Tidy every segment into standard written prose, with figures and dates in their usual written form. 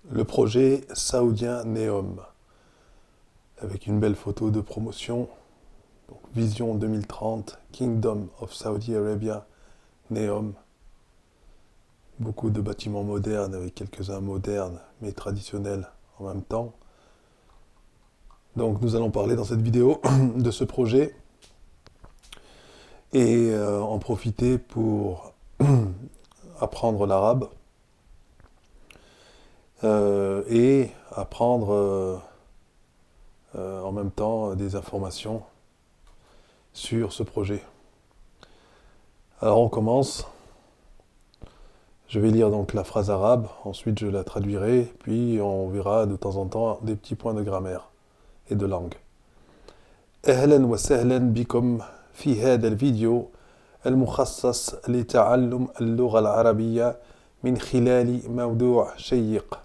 le projet saoudien NEOM, avec une belle photo de promotion. Donc, Vision 2030, Kingdom of Saudi Arabia, NEOM. Beaucoup de bâtiments modernes avec quelques-uns modernes mais traditionnels en même temps. Donc nous allons parler dans cette vidéo de ce projet et en profiter pour apprendre l'arabe et apprendre en même temps des informations sur ce projet. Alors on commence. Je vais lire donc la phrase arabe, ensuite je la traduirai, puis on verra de temps en temps des petits points de grammaire et de langue. أهلا وسهلا بكم في هذا الفيديو المخصص لتعلم اللغة العربية من خلال موضوع شيق.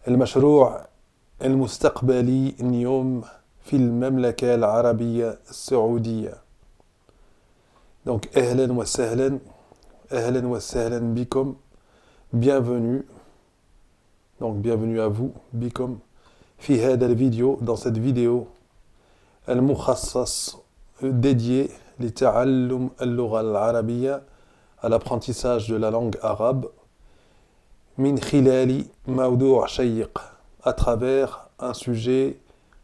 المشروع المستقبلي اليوم في المملكة العربية السعودية. Donc أهلا وسهلا أهلا وسهلا بكم, bienvenue, donc bienvenue à vous, بكم, في هذا الفيديو, dans cette vidéo, المخصص, dédié, لتعلم اللغة العربية, à l'apprentissage de la langue arabe, من خلال موضوع شيق, à travers un sujet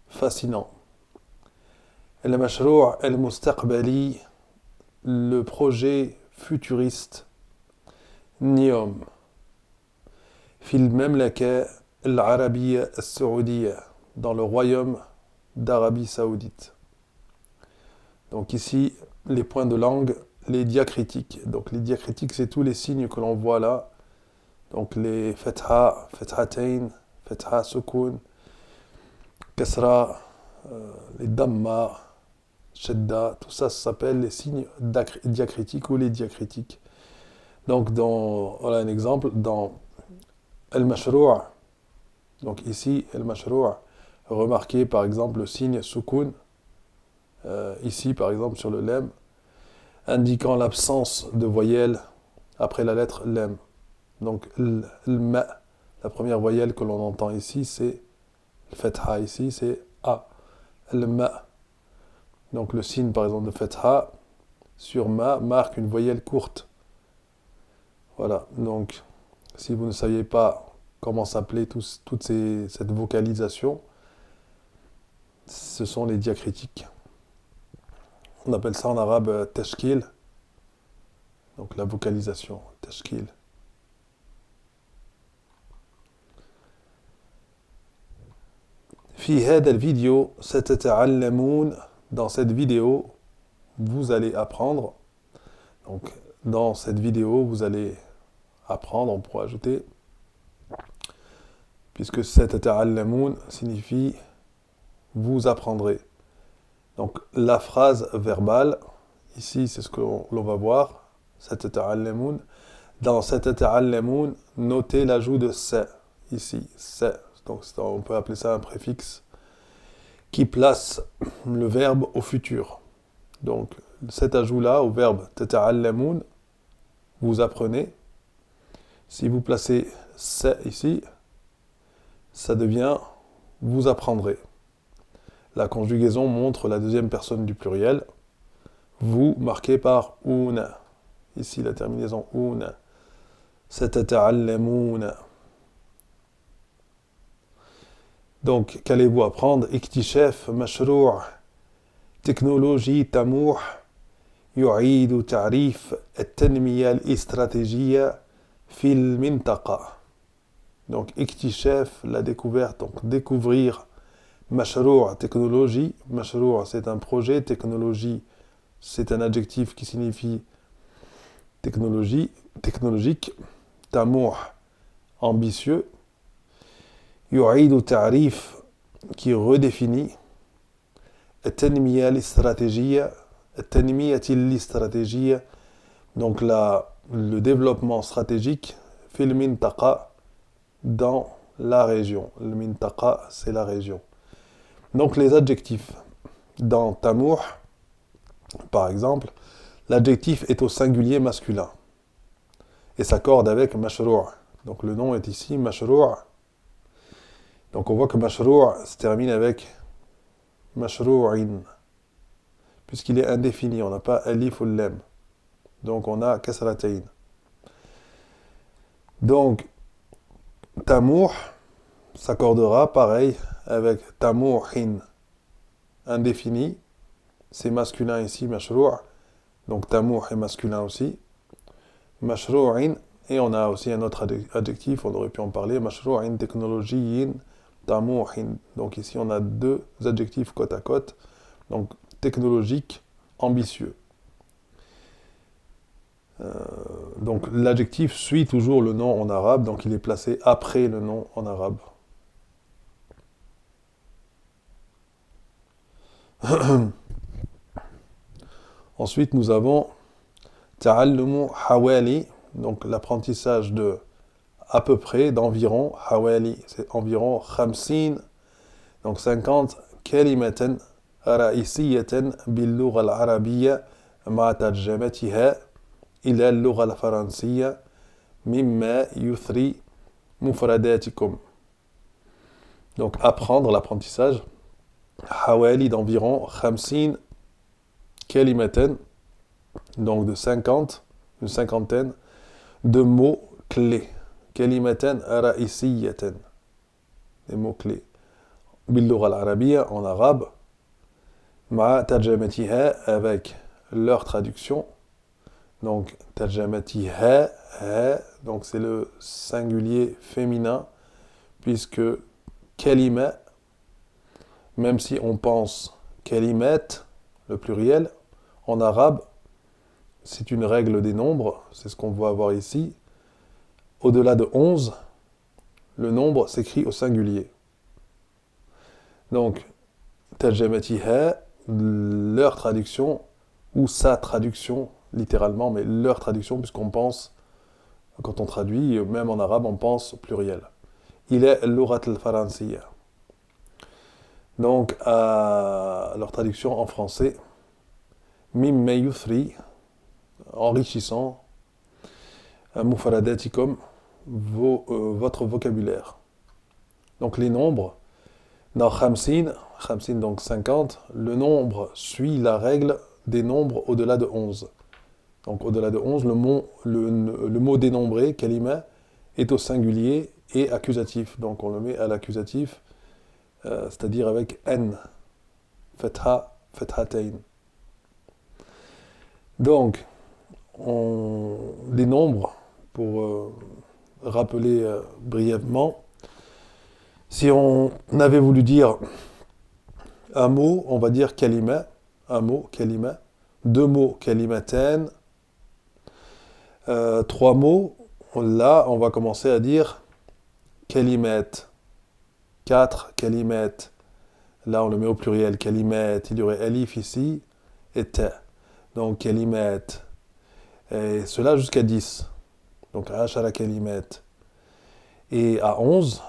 fascinant. المشروع المستقبلي, le projet futuriste, NEOM, في المملكة العربية السعودية, dans le royaume d'Arabie Saoudite. Donc ici, les points de langue, les diacritiques. Donc les diacritiques, c'est tous les signes que l'on voit là. Donc les fatha, fathatain, fatha, sukun, kasra, les damma, shadda, tout ça, ça s'appelle les signes diacritiques ou les diacritiques. Donc voilà un exemple, dans al-mashrou', donc ici, al-mashrou', remarquez par exemple le signe sukun, ici par exemple sur le lem, indiquant l'absence de voyelle après la lettre lem. Donc l-ma, la première voyelle que l'on entend ici, c'est le fatha, ici c'est a, l-ma. Donc le signe par exemple de fatha sur ma marque une voyelle courte. Voilà, donc si vous ne saviez pas comment s'appelait cette vocalisation, ce sont les diacritiques. On appelle ça en arabe tashkil, donc la vocalisation, tashkil. في هذا الفيديو ستتعلمون, dans cette vidéo, vous allez apprendre. Donc dans cette vidéo, vous allez apprendre, on pourrait ajouter, puisque ستتعلمون signifie vous apprendrez. Donc la phrase verbale, ici c'est ce que l'on va voir, ستتعلمون. Dans ستتعلمون, notez l'ajout de se, ici, se. Donc on peut appeler ça un préfixe qui place le verbe au futur. Donc cet ajout-là au verbe تتعلمون, vous apprenez. Si vous placez se ici, ça devient vous apprendrez. La conjugaison montre la deuxième personne du pluriel. Vous marqué par una. Ici la terminaison una. ستتعلمون. Donc qu'allez-vous apprendre? اكتشاف مشروع تكنولوجي طموح يعيد تعريف التنمية الاستراتيجية في المنطقة. Donc اكتشاف, la découverte, donc découvrir. مشروع technologie, مشروع c'est un projet, technologie c'est un adjectif qui signifie technologie, technologique, طموح, ambitieux, يعيد تعريف, qui redéfinit, التنمية الاستراتيجية, التنمية الاستراتيجية, donc le développement stratégique, في المنطقة, dans la région. Le mintaqa, c'est la région. Donc les adjectifs. Dans tamouh, par exemple, l'adjectif est au singulier masculin et s'accorde avec mashrou', Donc le nom est ici mashrou'. Donc on voit que mashrou' se termine avec mashrou'in, puisqu'il est indéfini, on n'a pas alif ou lam. Donc on a kasratayn. Donc tamouh s'accordera pareil avec tamouhin, indéfini. C'est masculin ici, mashrou'. Donc tamouh est masculin aussi. Mashrou'in, et on a aussi un autre adjectif, on aurait pu en parler, mashrou'in technologiyin tamouhin. Donc ici on a deux adjectifs côte à côte. Donc technologique, ambitieux. Donc l'adjectif suit toujours le nom en arabe, donc il est placé après le nom en arabe. Ensuite nous avons ta'allumu hawali, donc l'apprentissage de à peu près, d'environ, hawali, c'est environ 50, donc 50 kalimatan رئيسية باللغة العربية مع ترجمتها إلى اللغة الفرنسية مما يثري مفرداتكم. Donc apprendre l'apprentissage, حوالي d'environ 50 kalimatan, donc de 50, une cinquantaine de mots clés. كلمة رئيسية, des mots clés. باللغة العربية en arabe. مع ترجمتها avec leur traduction. Donc ترجمتها, donc c'est le singulier féminin, puisque kalima, même si on pense kalimat, le pluriel, en arabe, c'est une règle des nombres, c'est ce qu'on voit voir ici. Au-delà de 11, le nombre s'écrit au singulier. Donc, tarjamatiha, leur traduction, ou sa traduction, littéralement, mais leur traduction, puisqu'on pense, quand on traduit, même en arabe, on pense au pluriel. Il est l'urat al-faransiya. Donc, leur traduction en français, mimma yuthri, enrichissant, mufradatikum, votre vocabulaire. Donc les nombres, dans khamsin, donc 50, le nombre suit la règle des nombres au-delà de 11. Donc au-delà de 11, le mot dénombré, kalima, est au singulier et accusatif. Donc on le met à l'accusatif, c'est-à-dire avec n, fatha, fathatayn. Donc, les nombres, pour rappeler brièvement, si on avait voulu dire un mot, on va dire kalima, un mot, kalima, deux mots, kalimatan, trois mots, là, on va commencer à dire kalimat, quatre kalimat, là on le met au pluriel, kalimat, il y aurait alif ici, et ta, donc kalimat, et cela jusqu'à 10, donc ashara kalimat. Et à 11,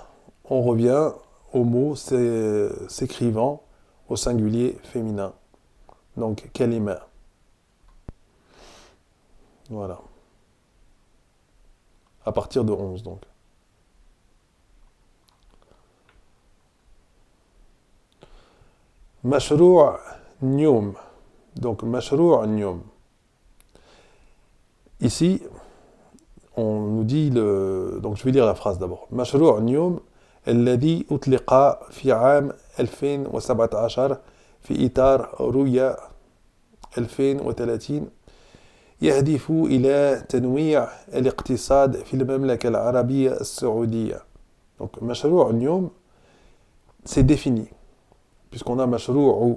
on revient au mot s'écrivant au singulier féminin. Donc, kalima. Voilà. À partir de 11, donc. Mashrou' nyum. Donc, mashrou' nyum. Ici, on nous dit donc je vais lire la phrase d'abord. مشروع نيوم الذي أطلق في عام 2017 في إطار رؤية 2030 يهدف إلى تنويع الاقتصاد في المملكة العربية السعودية. Donc مشروع نيوم, c'est défini, puisqu'on a مشروع,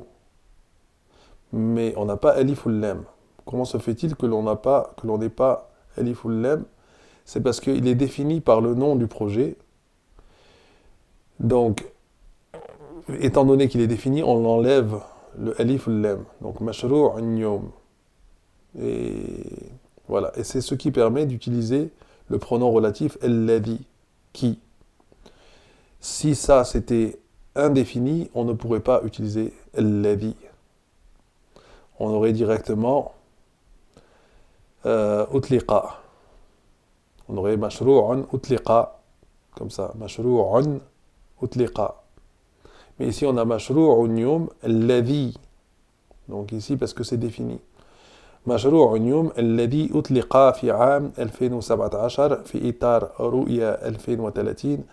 mais on n'a pas alif ou lam. Comment se fait-il que l'on n'ait pas alif ou lam? C'est parce qu'il est défini par le nom du projet. Donc, étant donné qu'il est défini, on enlève le alif ou le lam. Donc, mashrou' nyum. Et voilà. Et c'est ce qui permet d'utiliser le pronom relatif alladhi, qui. Si ça c'était indéfini, on ne pourrait pas utiliser alladhi. On aurait directement utliqa. On aurait mashrou'un utliqa, comme ça, mashrou'un utliqa. Mais ici, on a mashrou'un yawm alladhi. Donc ici, parce que c'est défini. مشروع يوم الذي أطلق في عام 2017 في إطار رؤية 2030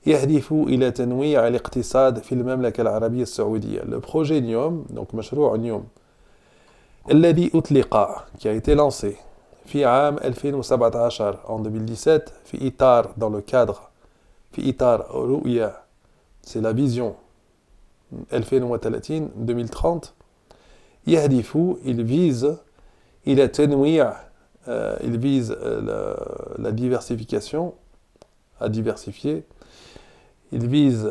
يهدف إلى تنويع الاقتصاد في المملكة العربية السعودية. Le projet NIOM, donc مشروع NIOM, الذي أطلق, qui a été lancé في عام 2017 en 2017 في إطار, dans le cadre, في إطار رؤية, c'est la vision 2030, 2030, يهدف, il vise إلى تنويع, il vise la diversification, à diversifier, il vise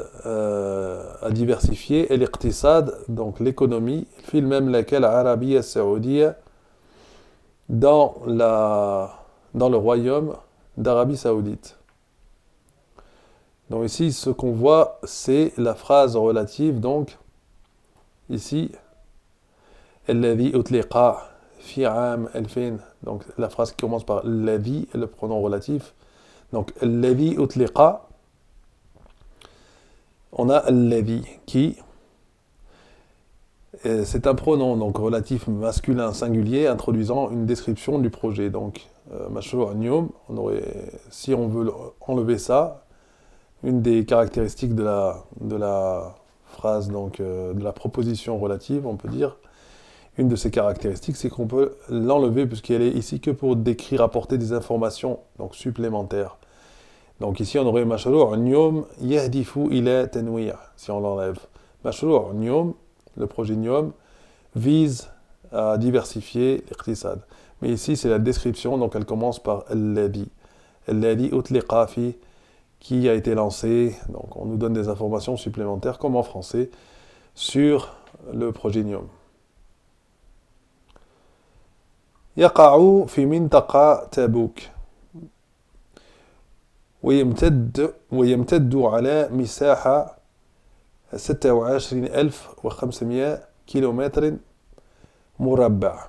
à diversifier الاقتصاد, donc l'économie, في المملكة العربية السعودية, dans le royaume d'Arabie Saoudite. Donc ici, ce qu'on voit, c'est la phrase relative, donc, ici, الذي أطلق في عام 2000, donc la phrase qui commence par الذي, le pronom relatif. Donc, الذي أطلق, on a الذي qui, c'est un pronom donc relatif masculin singulier introduisant une description du projet. Donc, مشروع اليوم, si on veut enlever ça, une des caractéristiques de la phrase, donc de la proposition relative, on peut dire, une de ces caractéristiques, c'est qu'on peut l'enlever puisqu'elle est ici que pour décrire, apporter des informations donc supplémentaires. Donc ici, on aurait مشروع اليوم يهدف إلى تنويع, si on l'enlève. مشروع اليوم, le projet NIOM, vise à diversifier l'iqtisad. Mais ici, c'est la description, donc elle commence par الذي. الذي أطلق في, qui a été lancé. Donc on nous donne des informations supplémentaires, comme en français, sur le projet NIOM. يقع في منطقة تبوك ويمتد على مساحة 26500 كيلومتر مربع.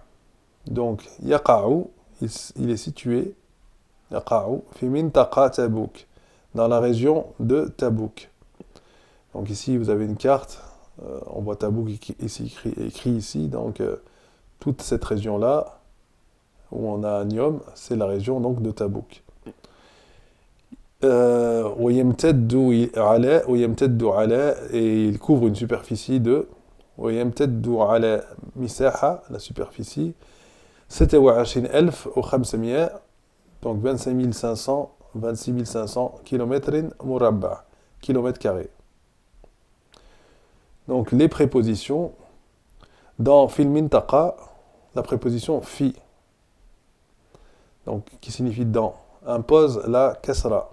Donc يقع, il est situé, يقع في منطقة تبوك, dans la région de Tabouk. Donc ici vous avez une carte, on voit Tabouk ici, écrit ici, donc toute cette région-là, où on a Niom, c'est la région donc de Tabouk. ويمتد على, et il couvre une superficie de, ويمتد على مساحة, la superficie, 26500, donc 26 500 km مربع, kilomètres carrés. Donc les prépositions, dans fil mintaqa, la préposition fi, donc qui signifie dans, impose la kasra.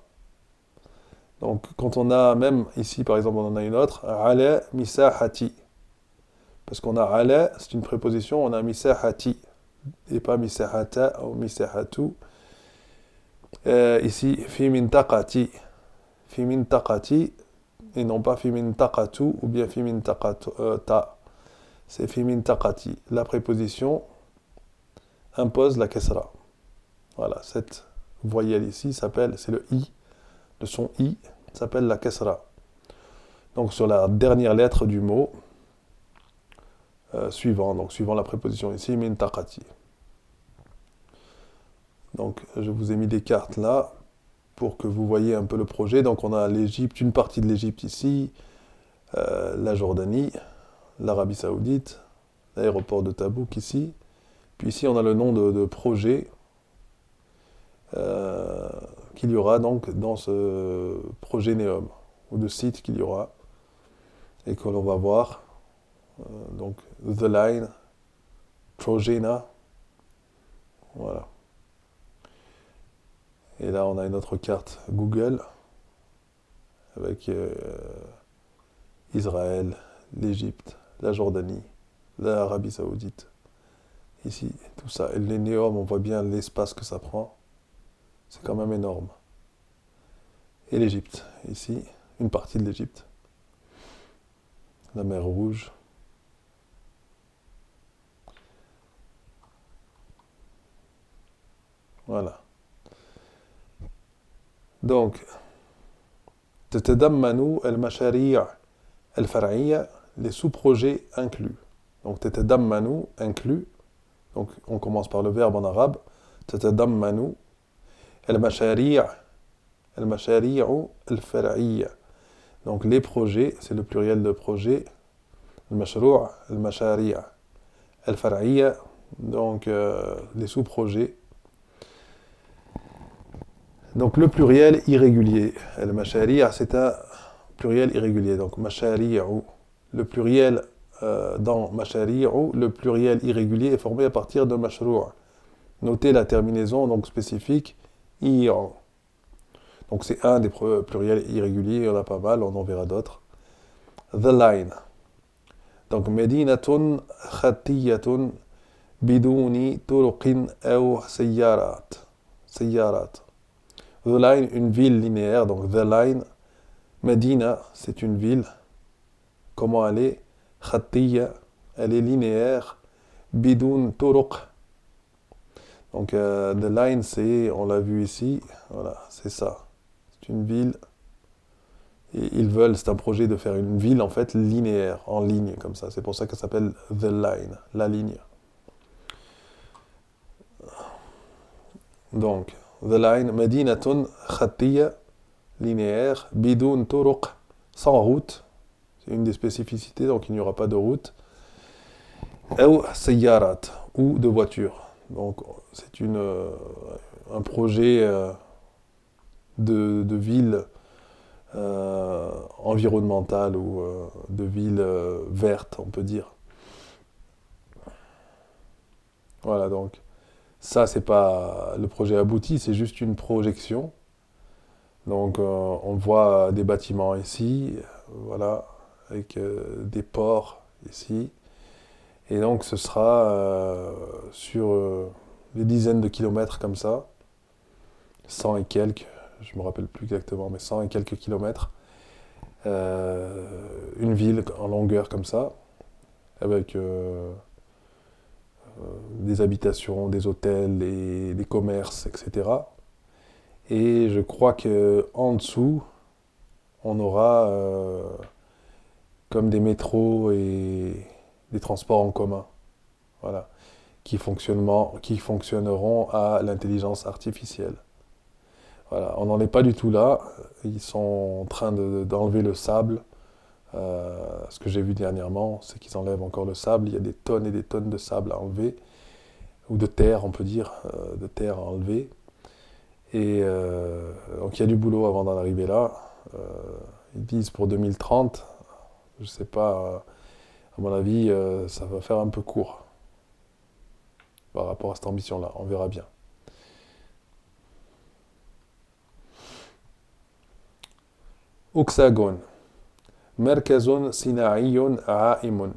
Donc quand on a, même ici par exemple on en a une autre, ala misahati, parce qu'on a ala, c'est une préposition, on a misahati, et pas misahata ou misahatu. Ici fi mintaqati, et non pas fi mintaqatu ou bien fi mintaqata, c'est fi mintaqati. La préposition impose la kasra. Voilà, cette voyelle ici s'appelle, c'est le i, le son i s'appelle la kasra. Donc sur la dernière lettre du mot suivant, donc suivant la préposition ici, mintaqati. Donc je vous ai mis des cartes là pour que vous voyez un peu le projet. Donc on a l'Égypte, une partie de l'Égypte ici, la Jordanie, l'Arabie Saoudite, l'aéroport de Tabouk ici. Puis ici on a le nom de projet qu'il y aura donc dans ce projet NEOM, ou de site qu'il y aura, et que l'on va voir. Donc The Line, Projena, voilà. Et là on a une autre carte Google, avec Israël, l'Égypte, la Jordanie, l'Arabie Saoudite. Ici, tout ça. Et les NEOM, on voit bien l'espace que ça prend. C'est quand même énorme. Et l'Égypte, ici, une partie de l'Égypte. La mer Rouge. Voilà. Donc, تتضمن المشاريع الفرعية, les sous-projets inclus. Donc, تتضمن, inclus. Donc, on commence par le verbe en arabe. تتضمن المشاريع, المشاريع الفرعية. Donc, les projets, c'est le pluriel de projet. المشروع, المشاريع. الفرعية, donc les sous-projets. Donc, le pluriel irrégulier. المشاريع, c'est un pluriel irrégulier. Donc, مشاريع. Le pluriel dans مشاريع, le pluriel irrégulier est formé à partir de مشروع. Notez la terminaison donc spécifique ir. Donc c'est un des pluriels irréguliers, il y en a pas mal, on en verra d'autres. The line. Donc مدينة خطية بدون طرق أو سيارات. سيارات. The line, une ville linéaire, donc the line. Medina, c'est une ville. Comment elle est? خطية, elle est linéaire. بدون طرق. Donc, the line, c'est, on l'a vu ici, voilà, c'est ça. C'est une ville. Et ils veulent, c'est un projet de faire une ville, en fait, linéaire, en ligne, comme ça. C'est pour ça qu'elle s'appelle the line, la ligne. Donc, the line, مدينة خطية, linéaire, بدون طرق, sans route. C'est une des spécificités, donc il n'y aura pas de route. أو سيارات, ou de voiture. Donc, c'est un projet de ville environnementale ou de ville verte, on peut dire. Voilà, donc, ça, c'est pas le projet abouti, c'est juste une projection. Donc, on voit des bâtiments ici, voilà, avec des ports ici. Et donc, ce sera sur des dizaines de kilomètres comme ça, 100 et quelques, je me rappelle plus exactement, mais 100 et quelques kilomètres. Une ville en longueur comme ça, avec des habitations, des hôtels, des commerces, etc. Et je crois qu'en dessous, on aura comme des métros et des transports en commun, voilà, qui fonctionneront à l'intelligence artificielle. Voilà, on n'en est pas du tout là. Ils sont en train d'enlever le sable. Ce que j'ai vu dernièrement, c'est qu'ils enlèvent encore le sable. Il y a des tonnes et des tonnes de sable à enlever, ou de terre, on peut dire, de terre à enlever. Et donc il y a du boulot avant d'en arriver là. Ils disent pour 2030, je sais pas. À mon avis, ça va faire un peu court par rapport à cette ambition-là. On verra bien. Oxagone. مركز صناعي عائم.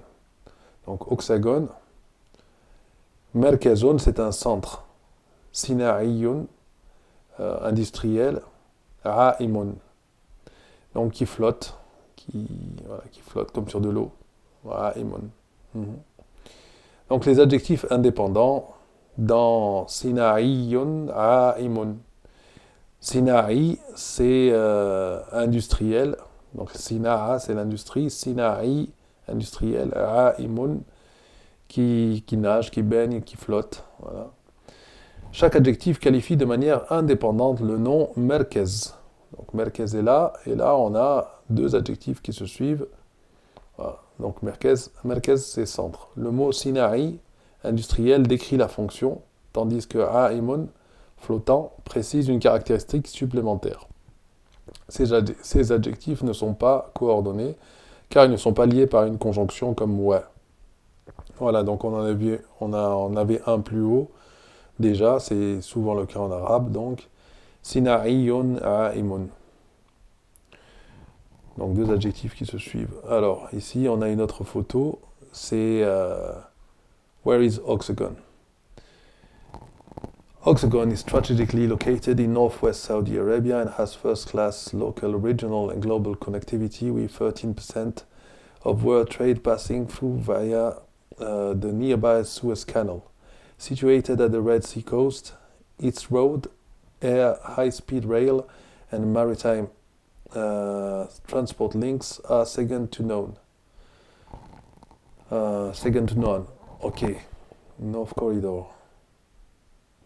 Donc, Oxagone. مركز, c'est un centre. صناعي, industriel. عائم. Donc, qui flotte. Voilà, qui flotte comme sur de l'eau. عائم. Donc les adjectifs indépendants dans Sinaïun A'imun. Sina'i, c'est industriel. Donc Sina'a, c'est l'industrie. Sina'i, industriel. A'imun, qui nage, qui baigne, qui flotte. Voilà. Chaque adjectif qualifie de manière indépendante le nom Merkez. Donc Merkez est là, et là on a deux adjectifs qui se suivent. Voilà. Donc Merkez, c'est centre. Le mot Sina'i, industriel, décrit la fonction, tandis que A'imun, flottant, précise une caractéristique supplémentaire. Ces adjectifs ne sont pas coordonnés, car ils ne sont pas liés par une conjonction comme ouais. Voilà, donc on en avait un plus haut, déjà, c'est souvent le cas en arabe, donc Sina'iyun A'imun. Donc deux adjectifs qui se suivent. Alors, ici, on a une autre photo, c'est Where is Oxagon? Oxagon is strategically located in northwest Saudi Arabia and has first-class local, regional and global connectivity with 13% of world trade passing through via the nearby Suez Canal. Situated at the Red Sea coast, its road, air, high-speed rail and maritime transport links are second to none. Second to none. Ok. North Corridor.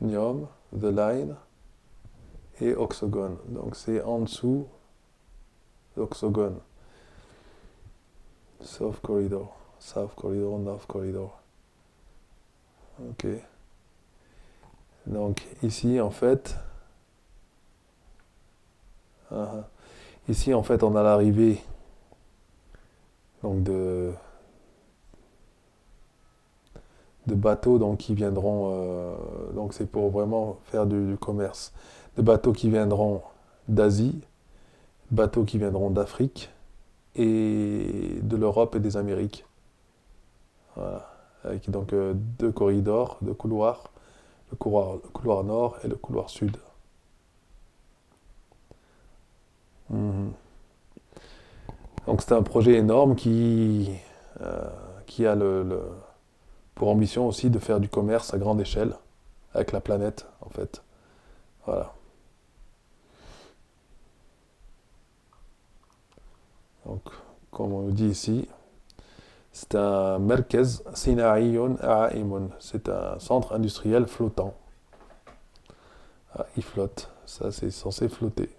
Neom, The Line et Oxogon. Donc c'est en dessous d'Oxogon. South Corridor. South Corridor, North Corridor. Ok. Donc ici en fait, ici en fait on a l'arrivée donc de bateaux donc qui viendront donc c'est pour vraiment faire du commerce. De bateaux qui viendront d'Asie, bateaux qui viendront d'Afrique et de l'Europe et des Amériques. Voilà. Avec donc deux corridors, deux couloirs, le couloir nord et le couloir sud. Mhm. Donc c'est un projet énorme qui a pour ambition aussi de faire du commerce à grande échelle avec la planète en fait. Voilà. Donc comme on le dit ici, c'est un Merkez Sinaïon A'imun. C'est un centre industriel flottant. Ah, il flotte. Ça, c'est censé flotter.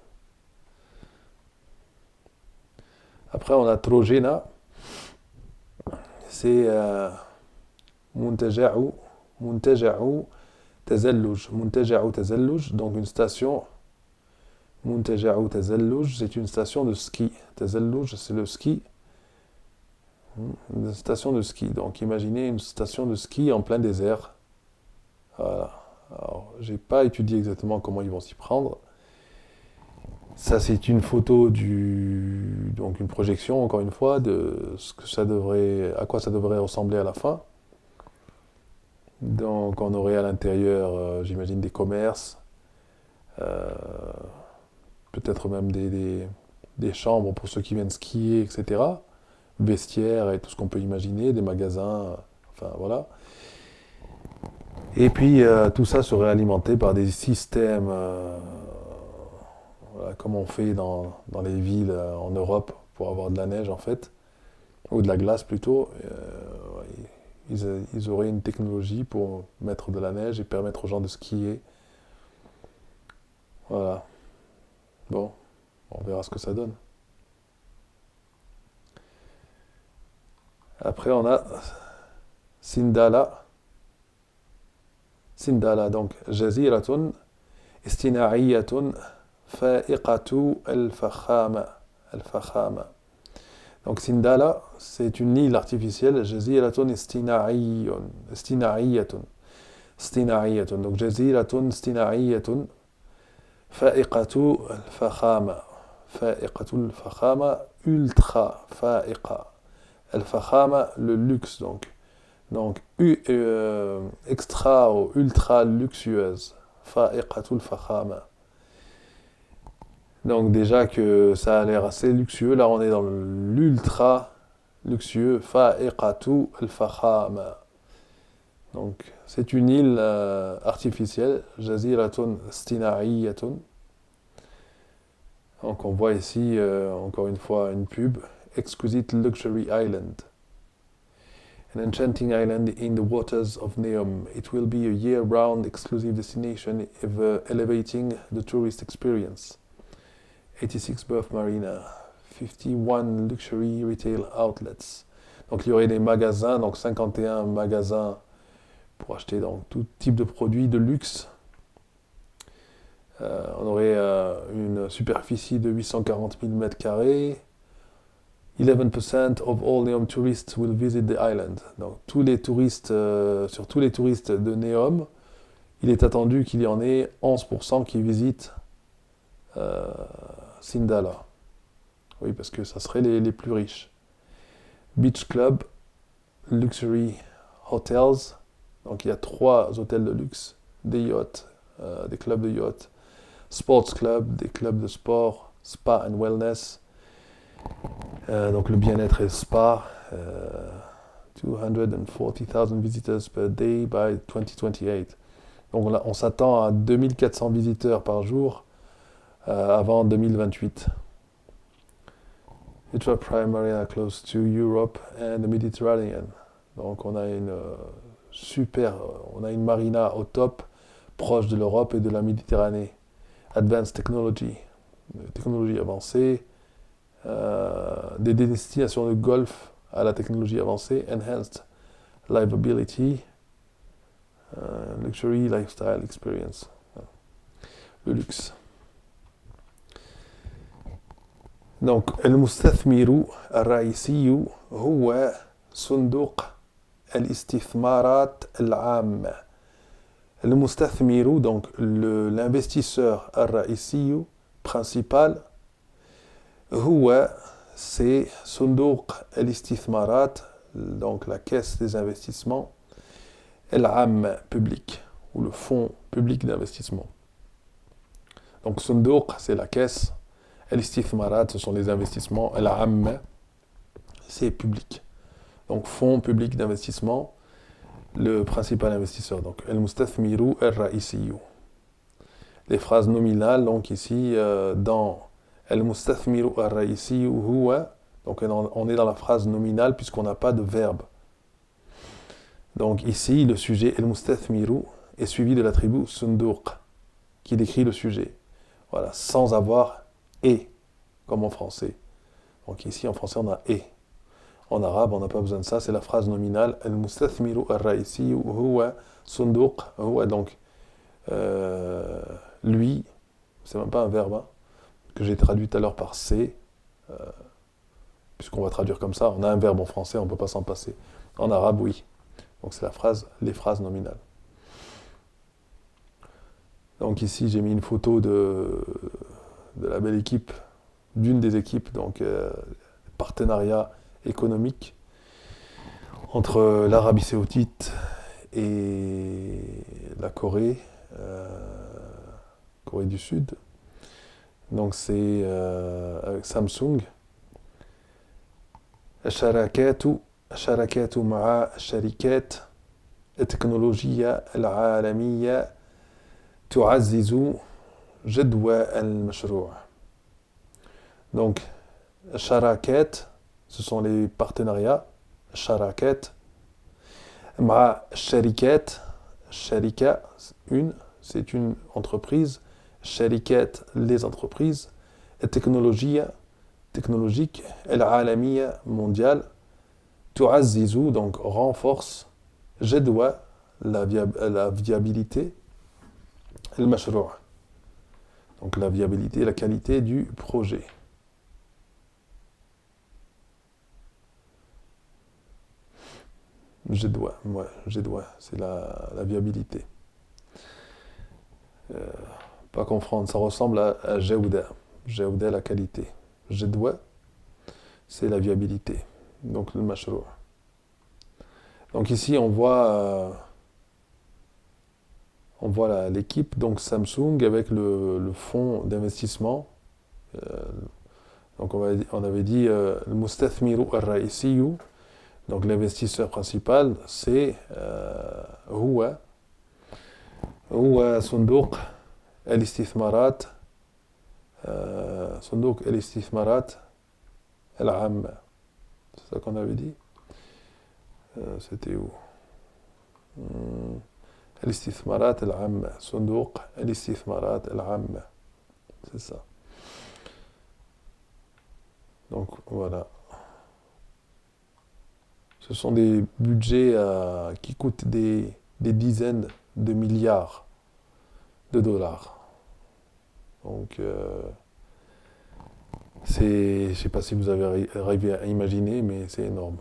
Après, on a Trojena. C'est Muntaja'u Muntaja'u Tazalluj. Muntaja'u Tazalluj. Donc une station. Muntaja'u Tazalluj, c'est une station de ski. Tazalluj, c'est le ski. Une station de ski. Donc imaginez une station de ski en plein désert. Voilà. Alors, j'ai pas étudié exactement comment ils vont s'y prendre. Ça, c'est une photo donc une projection, encore une fois, de ce que ça devrait, à quoi ça devrait ressembler à la fin. Donc, on aurait à l'intérieur, j'imagine, des commerces, euh, peut-être même des chambres pour ceux qui viennent skier, etc. Vestiaires et tout ce qu'on peut imaginer, des magasins, enfin voilà. Et puis, tout ça serait alimenté par des systèmes. Voilà, comme on fait dans les villes en Europe pour avoir de la neige en fait, ou de la glace plutôt. Ils auraient une technologie pour mettre de la neige et permettre aux gens de skier. Voilà. Bon, on verra ce que ça donne. Après, on a Sindala. Sindala, donc Jaziratun Istina'iyatun Fa'iqatu al-Fakhama. Al-Fakhama. Donc Sindala, c'est une île artificielle, Jaziratun Istina'iyatun. Istina'iyatun. Donc Jaziratun Istina'iyatun Fa'iqatu al-Fakhama. Fa'iqatu al-Fakhama, ultra fa'iqa. Al-Fakhama, le luxe donc. Donc extra ou ultra luxueuse. Fa'iqatu al-Fakhama. Donc déjà que ça a l'air assez luxueux, là on est dans l'ultra luxueux, Fa'iqatu al-Fakhama. Donc c'est une île artificielle, Jaziratun Stina'iyatun. Donc on voit ici encore une fois une pub, Exquisite Luxury Island. An enchanting island in the waters of Neom. It will be a year-round exclusive destination elevating the tourist experience. 86 Buff Marina, 51 Luxury Retail Outlets. Donc il y aurait des magasins, donc 51 magasins pour acheter donc, tout type de produits de luxe. On aurait une superficie de 840 000 m². 11% of all Neom tourists will visit the island. Donc tous les touristes, sur tous les touristes de Neom, il est attendu qu'il y en ait 11% qui visitent Sindala. Oui, parce que ça serait les plus riches. Beach Club, Luxury Hotels. Donc il y a 3 hôtels de luxe, des yachts, des clubs de yachts, Sports Club, des clubs de sport, Spa and Wellness. Donc le bien-être et spa. 240,000 visitors per day by 2028. Donc on s'attend à 2400 visiteurs par jour avant 2028. Ultra-primary are close to Europe and the Mediterranean. Donc on a on a une marina au top, proche de l'Europe et de la Méditerranée. Advanced technology, technologie avancée, des destinations de golf à la technologie avancée, enhanced livability, luxury lifestyle experience, le luxe. Donc المستثمر الرئيسي هو صندوق الاستثمارات العامة. المستثمر, donc l'investisseur الرئيسي principal, هو c'est صندوق الاستثمارات, donc la caisse des investissements, العامة public, ou le fonds public d'investissement. Donc صندوق c'est la caisse, الاستثمارات ce sont les investissements, العامة c'est public. Donc fonds public d'investissement, le principal investisseur. Donc المستثمر الرئيسي. Les phrases nominales, donc ici dans المستثمر الرئيسي هو, donc on est dans la phrase nominale puisqu'on n'a pas de verbe. Donc ici le sujet المستثمر est suivi de l'attribut صندوق qui décrit le sujet. Voilà, sans avoir et comme en français. Donc ici en français on a et. En arabe, on n'a pas besoin de ça, c'est la phrase nominale. المستثمر الرئيسي هو صندوق, هو donc lui, c'est même pas un verbe, hein, que j'ai traduit tout à l'heure par c'est, puisqu'on va traduire comme ça. On a un verbe en français, on ne peut pas s'en passer. En arabe, oui. Donc c'est les phrases nominales. Donc ici, j'ai mis une photo de la belle équipe, d'une des équipes, donc partenariat économique entre l'Arabie Saoudite et la Corée, Corée du Sud. Donc c'est avec Samsung. الشراكات مع الشركات التكنولوجية العالمية تعزز جدوى المشروع. Donc الشراكات ce sont les partenariats, شراكات مع الشركات, شركة une, c'est une entreprise, شركات les entreprises, التكنولوجية technologique, العالمية mondiale, تعزز donc renforce, جدوى la viabilité, المشروع donc la viabilité, la qualité du projet. جدوى, c'est la viabilité. Pas confondre, ça ressemble à جودة, جودة la qualité. جدوى, c'est la viabilité. Donc le mashrour. Donc ici on voit l'équipe, donc Samsung avec le fonds d'investissement. Donc on avait dit le mustathmiru al-raisiyu, donc l'investisseur principal, c'est هو صندوق الاستثمارات صندوق الاستثمارات العامة. C'est ça qu'on avait dit. C'était où الاستثمارات العامة, صندوق الاستثمارات العامة. C'est ça. Donc voilà. Ce sont des budgets qui coûtent des dizaines de milliards de dollars. Donc, je ne sais pas si vous avez arrivé à imaginer, mais c'est énorme.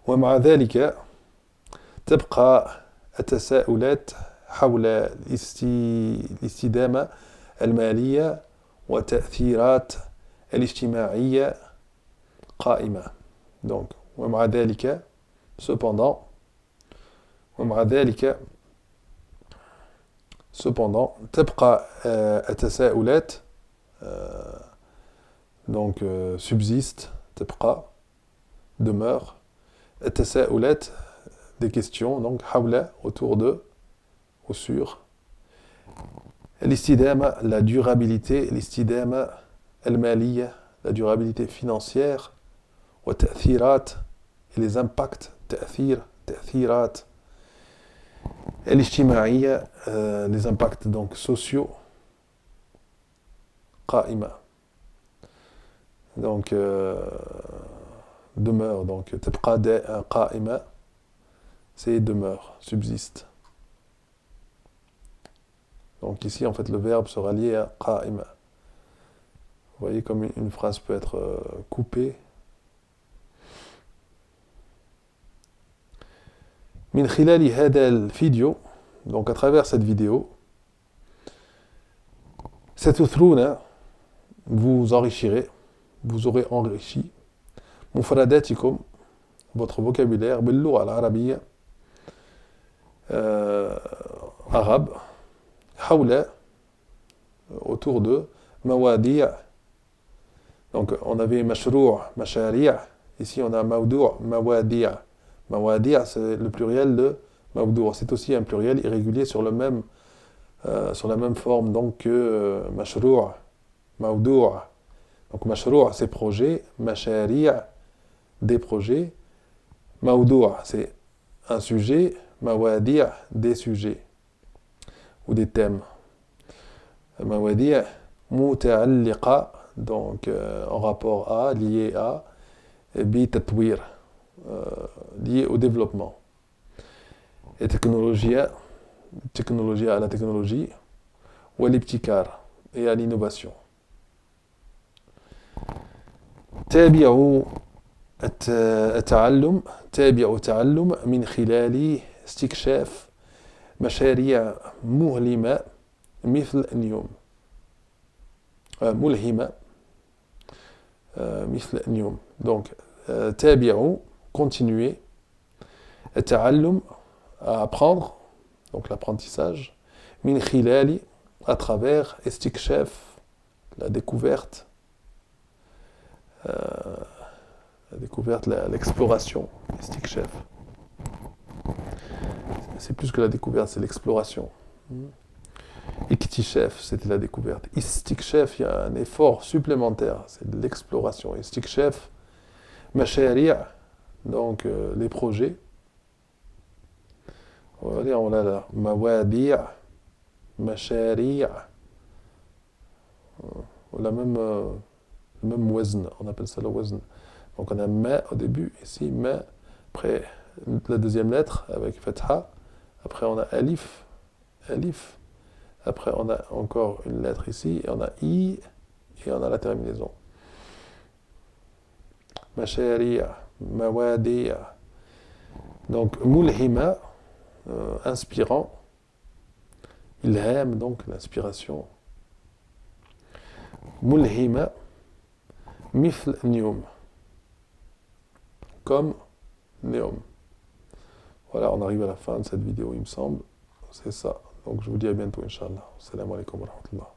ومع ذلك تبقى التساؤلات حول الاستدامة المالية وتأثيرات الاجتماعية قائمة. Donc, ومع ذلك, cependant, ومع ذلك, cependant, تبقى التساؤلات, donc subsiste, تبقى, demeure, التساؤلات, des questions, donc حول, autour de, au sûr. L'istidama, la durabilité. L'istidama al-maliya, la durabilité financière. Wa ta'thirat, et les impacts. Ta'thir, ta'thirat. L'ijtima'iyya, les impacts donc sociaux. Qa'ima. Donc, demeure. Donc, tibqa qa'ima, c'est demeure, subsiste. Donc ici, en fait, le verbe sera lié à qa'ima. Vous voyez comme une phrase peut être coupée. Min khilali hada al-video, donc à travers cette vidéo, satuthruna, vous enrichirez, vous aurez enrichi, mufradatikum, votre vocabulaire, bil-lugha al-arabiyya, arabe, hawla, autour de mawadi'. Donc on avait mashrou', mashari', ici on a mawdu', mawadi'. Mawadi', c'est le pluriel de mawdu'. C'est aussi un pluriel irrégulier sur la même forme donc que mashrou', mawdu'. Donc mashrou' c'est projet, mashari' des projets, mawdu' c'est un sujet, mawadi' des sujets ou des thèmes. Mawadi' muta'alliqa, donc en rapport à, lié à, bi tatwir, lié au développement. Et technologie à la technologie, ou à l'ibtikar, et à l'innovation. تابعوا التعلم من خلال استكشاف مشاريع ملهمة مثل اليوم. Donc تابعوا, continuez, التعلم, à apprendre, donc l'apprentissage, min khilali, à travers, istikshaf, la découverte, l'exploration, istikshaf. C'est plus que la découverte, c'est l'exploration. Iktishaf, c'était la découverte. Istikshaf, il y a un effort supplémentaire, c'est de l'exploration. Istikshaf, mashari', donc les projets. On va dire, on a là, mawadi', mashari', le même wazn, on appelle ça le wazn. Donc on a ma au début, ici, ma, après la deuxième lettre avec fatha, après on a alif, après on a encore une lettre ici, et on a i, et on a la terminaison. Mashari', mawadi'. Donc mulhima, inspirant, ilham, donc l'inspiration. Mulhima, mithl nium, comme Neom. Voilà, on arrive à la fin de cette vidéo, il me semble. C'est ça. Donc je vous dis à bientôt, Inch'Allah. Assalamu alaikum wa rahmatullah.